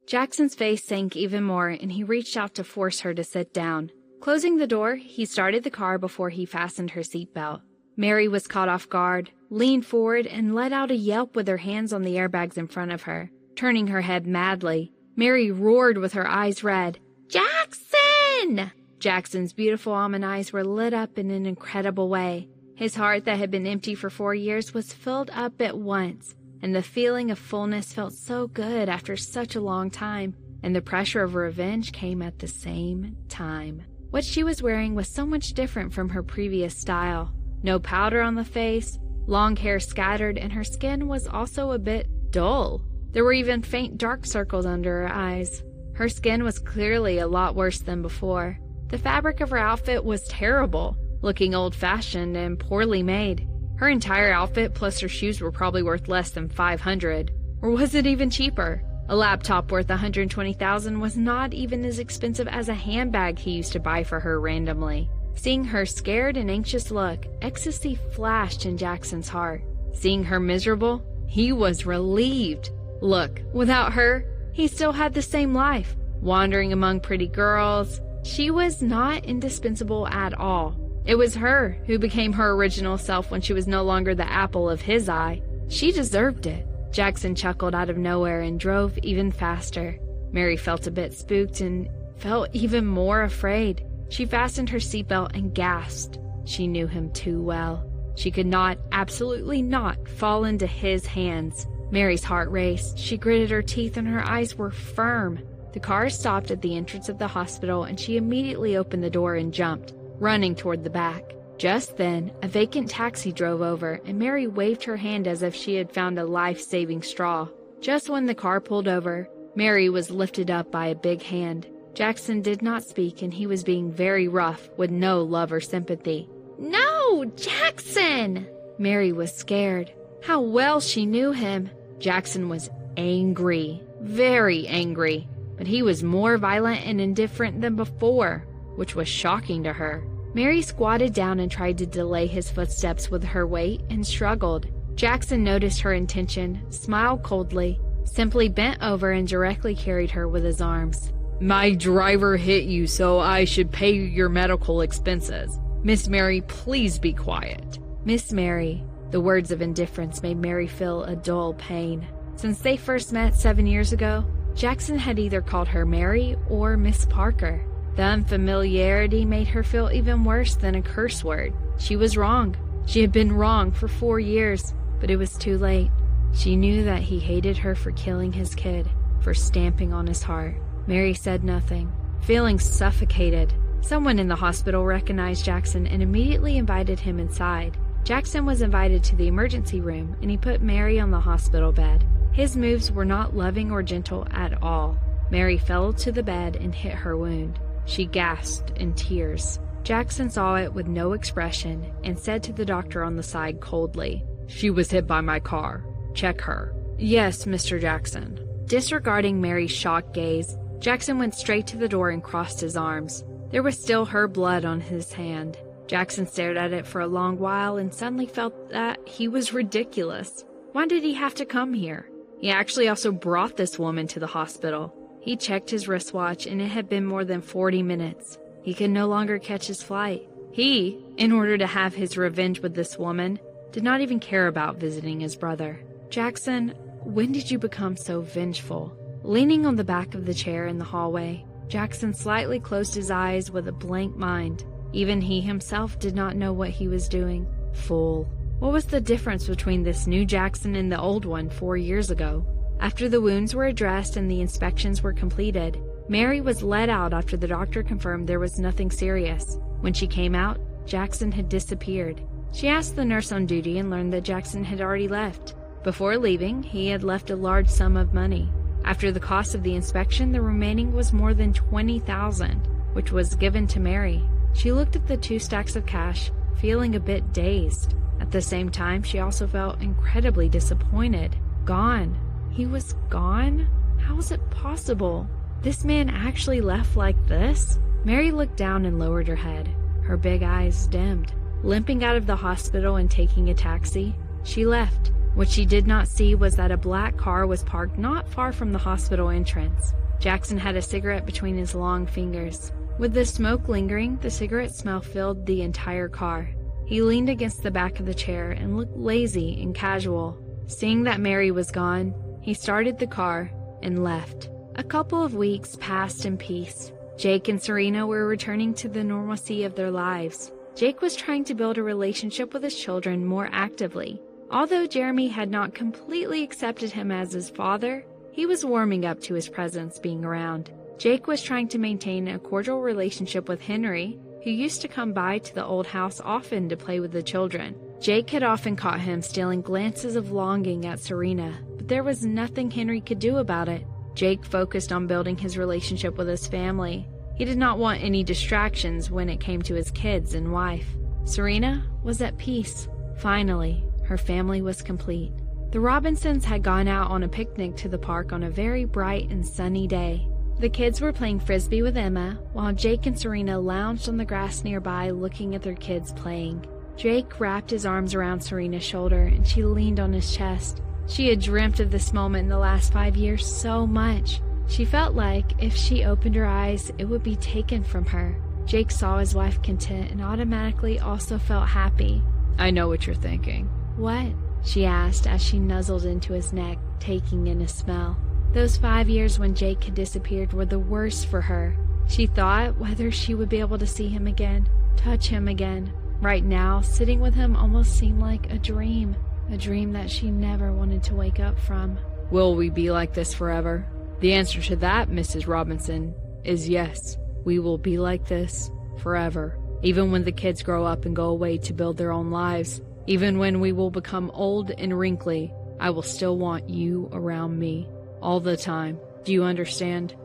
Jackson's face sank even more, and he reached out to force her to sit down. Closing the door, he started the car before he fastened her seatbelt. Mary was caught off guard, leaned forward, and let out a yelp with her hands on the airbags in front of her. Turning her head madly, Mary roared with her eyes red, "Jackson!" Jackson's beautiful almond eyes were lit up in an incredible way. His heart that had been empty for 4 years was filled up at once, and the feeling of fullness felt so good after such a long time, and the pressure of revenge came at the same time. What she was wearing was so much different from her previous style. No powder on the face, long hair scattered, and her skin was also a bit dull. There were even faint dark circles under her eyes. Her skin was clearly a lot worse than before. The fabric of her outfit was terrible, looking old-fashioned and poorly made. Her entire outfit plus her shoes were probably worth less than $500. Or was it even cheaper? A laptop worth $120,000 was not even as expensive as a handbag he used to buy for her randomly. Seeing her scared and anxious look, ecstasy flashed in Jackson's heart. Seeing her miserable, he was relieved. Look, without her, he still had the same life, wandering among pretty girls. She was not indispensable at all. It was her who became her original self when she was no longer the apple of his eye. She deserved it. Jackson chuckled out of nowhere and drove even faster. Mary felt a bit spooked and felt even more afraid. She fastened her seatbelt and gasped. She knew him too well. She could not, absolutely not, fall into his hands. Mary's heart raced. She gritted her teeth and her eyes were firm. The car stopped at the entrance of the hospital and she immediately opened the door and jumped, running toward the back. Just then, a vacant taxi drove over and Mary waved her hand as if she had found a life-saving straw. Just when the car pulled over, Mary was lifted up by a big hand. Jackson did not speak and he was being very rough with no love or sympathy. "No, Jackson!" Mary was scared. How well she knew him. Jackson was angry, very angry. But he was more violent and indifferent than before, which was shocking to her. Mary squatted down and tried to delay his footsteps with her weight and struggled. Jackson noticed her intention, smiled coldly, simply bent over and directly carried her with his arms. "My driver hit you, so I should pay your medical expenses. Miss Mary, please be quiet." Miss Mary. The words of indifference made Mary feel a dull pain. Since they first met 7 years ago, Jackson had either called her Mary or Miss Parker. The unfamiliarity made her feel even worse than a curse word. She was wrong. She had been wrong for 4 years, but it was too late. She knew that he hated her for killing his kid, for stamping on his heart. Mary said nothing, feeling suffocated. Someone in the hospital recognized Jackson and immediately invited him inside. Jackson was invited to the emergency room, and he put Mary on the hospital bed. His moves were not loving or gentle at all. Mary fell to the bed and hit her wound. She gasped in tears. Jackson saw it with no expression and said to the doctor on the side coldly, "She was hit by my car. Check her." "Yes, Mr. Jackson." Disregarding Mary's shocked gaze, Jackson went straight to the door and crossed his arms. There was still her blood on his hand. Jackson stared at it for a long while and suddenly felt that he was ridiculous. Why did he have to come here? He actually also brought this woman to the hospital. He checked his wristwatch and it had been more than 40 minutes. He could no longer catch his flight. He, in order to have his revenge with this woman, did not even care about visiting his brother. "Jackson, when did you become so vengeful?" Leaning on the back of the chair in the hallway, Jackson slightly closed his eyes with a blank mind. Even he himself did not know what he was doing. Fool. What was the difference between this new Jackson and the old one 4 years ago? After the wounds were addressed and the inspections were completed, Mary was let out after the doctor confirmed there was nothing serious. When she came out, Jackson had disappeared. She asked the nurse on duty and learned that Jackson had already left. Before leaving, he had left a large sum of money. After the cost of the inspection, the remaining was more than $20,000, which was given to Mary. She looked at the 2 stacks of cash, feeling a bit dazed. At the same time, she also felt incredibly disappointed. Gone. He was gone? How was it possible? This man actually left like this? Mary looked down and lowered her head. Her big eyes dimmed. Limping out of the hospital and taking a taxi, she left, What she did not see was that a black car was parked not far from the hospital entrance. Jackson had a cigarette between his long fingers. With the smoke lingering, the cigarette smell filled the entire car. He leaned against the back of the chair and looked lazy and casual. Seeing that Mary was gone, he started the car and left. A couple of weeks passed in peace. Jake and Serena were returning to the normalcy of their lives. Jake was trying to build a relationship with his children more actively. Although Jeremy had not completely accepted him as his father, he was warming up to his presence being around. Jake was trying to maintain a cordial relationship with Henry, who used to come by to the old house often to play with the children. Jake had often caught him stealing glances of longing at Serena, but there was nothing Henry could do about it. Jake focused on building his relationship with his family. He did not want any distractions when it came to his kids and wife. Serena was at peace. Finally, her family was complete. The Robinsons had gone out on a picnic to the park on a very bright and sunny day. The kids were playing frisbee with Emma, while Jake and Serena lounged on the grass nearby looking at their kids playing. Jake wrapped his arms around Serena's shoulder and she leaned on his chest. She had dreamt of this moment in the last 5 years so much. She felt like if she opened her eyes, it would be taken from her. Jake saw his wife content and automatically also felt happy. I know what you're thinking. What? She asked as she nuzzled into his neck, taking in his smell. Those 5 years when Jake had disappeared were the worst for her. She thought whether she would be able to see him again, touch him again. Right now, sitting with him almost seemed like a dream that she never wanted to wake up from. Will we be like this forever? The answer to that, Mrs. Robinson, is yes. We will be like this forever. Even when the kids grow up and go away to build their own lives. Even when we will become old and wrinkly, I will still want you around me. All the time. Do you understand?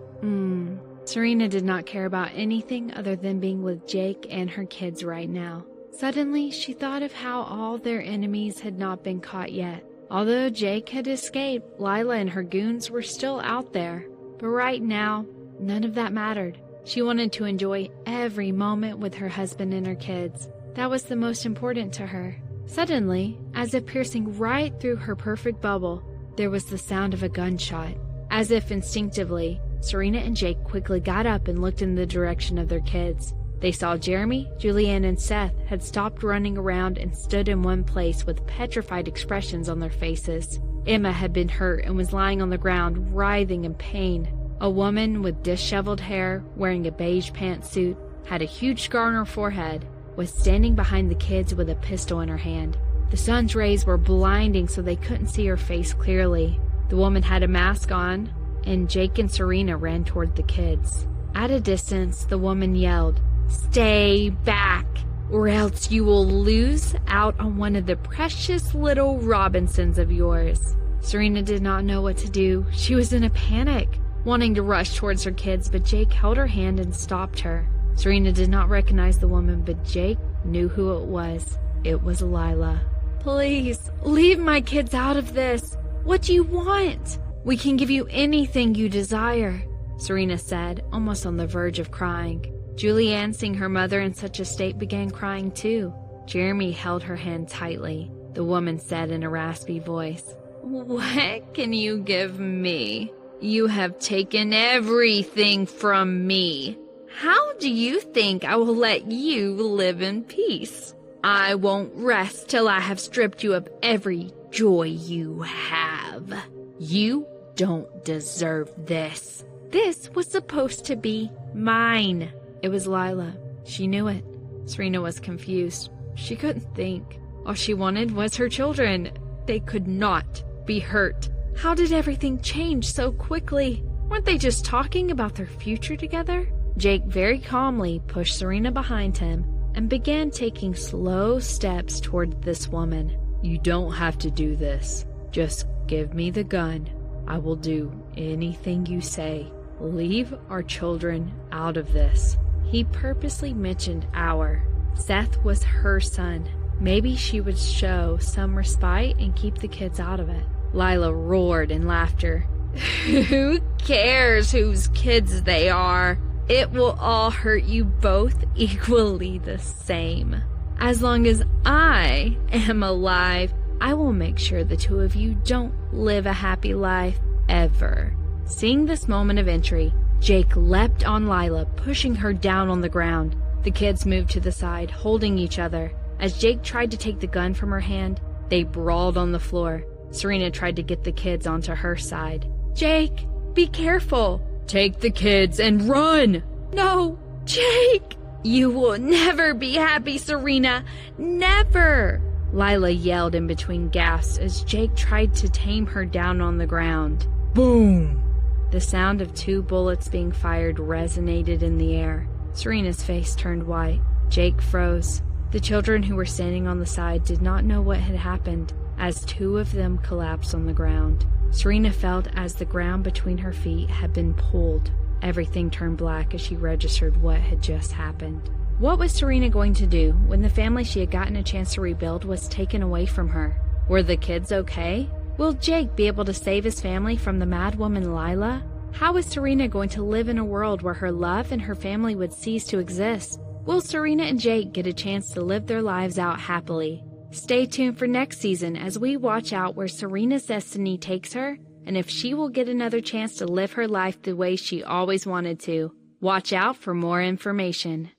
Serena did not care about anything other than being with Jake and her kids right now. Suddenly, she thought of how all their enemies had not been caught yet. Although Jake had escaped, Lila and her goons were still out there. But right now, none of that mattered. She wanted to enjoy every moment with her husband and her kids. That was the most important to her. Suddenly, as if piercing right through her perfect bubble, there was the sound of a gunshot. As if instinctively, Serena and Jake quickly got up and looked in the direction of their kids. They saw Jeremy, Julianne, and Seth had stopped running around and stood in one place with petrified expressions on their faces. Emma had been hurt and was lying on the ground, writhing in pain. A woman with disheveled hair, wearing a beige pantsuit, had a huge scar on her forehead, was standing behind the kids with a pistol in her hand. The sun's rays were blinding so they couldn't see her face clearly. The woman had a mask on, and Jake and Serena ran toward the kids. At a distance, the woman yelled, "Stay back, or else you will lose out on one of the precious little Robinsons of yours." Serena did not know what to do. She was in a panic, wanting to rush towards her kids, but Jake held her hand and stopped her. Serena did not recognize the woman, but Jake knew who it was. It was Lila. "Please, leave my kids out of this. What do you want? We can give you anything you desire," Serena said, almost on the verge of crying. Julianne, seeing her mother in such a state, began crying too. Jeremy held her hand tightly. The woman said in a raspy voice, "What can you give me? You have taken everything from me. How do you think I will let you live in peace? I won't rest till I have stripped you of every joy you have. You don't deserve this. This was supposed to be mine." It was Lila. She knew it. Serena was confused. She couldn't think. All she wanted was her children. They could not be hurt. How did everything change so quickly? Weren't they just talking about their future together? Jake very calmly pushed Serena behind him and began taking slow steps toward this woman. "You don't have to do this. Just give me the gun. I will do anything you say. Leave our children out of this." He purposely mentioned our. Seth was her son. Maybe she would show some respite and keep the kids out of it. Lila roared in laughter. "Who cares whose kids they are? It will all hurt you both equally the same. As long as I am alive, I will make sure the two of you don't live a happy life ever." Seeing this moment of entry, Jake leapt on Lila, pushing her down on the ground. The kids moved to the side, holding each other. As Jake tried to take the gun from her hand, they brawled on the floor. Serena tried to get the kids onto her side. "Jake, be careful." "Take the kids and run!" "No, Jake! You will never be happy, Serena. Never!" Lila yelled in between gasps as Jake tried to tame her down on the ground. Boom! The sound of 2 bullets being fired resonated in the air. Serena's face turned white. Jake froze. The children who were standing on the side did not know what had happened, as 2 of them collapsed on the ground. Serena felt as the ground between her feet had been pulled. Everything turned black as she registered what had just happened. What was Serena going to do when the family she had gotten a chance to rebuild was taken away from her? Were the kids okay? Will Jake be able to save his family from the mad woman Lila? How is Serena going to live in a world where her love and her family would cease to exist? Will Serena and Jake get a chance to live their lives out happily? Stay tuned for next season as we watch out where Serena's destiny takes her and if she will get another chance to live her life the way she always wanted to. Watch out for more information.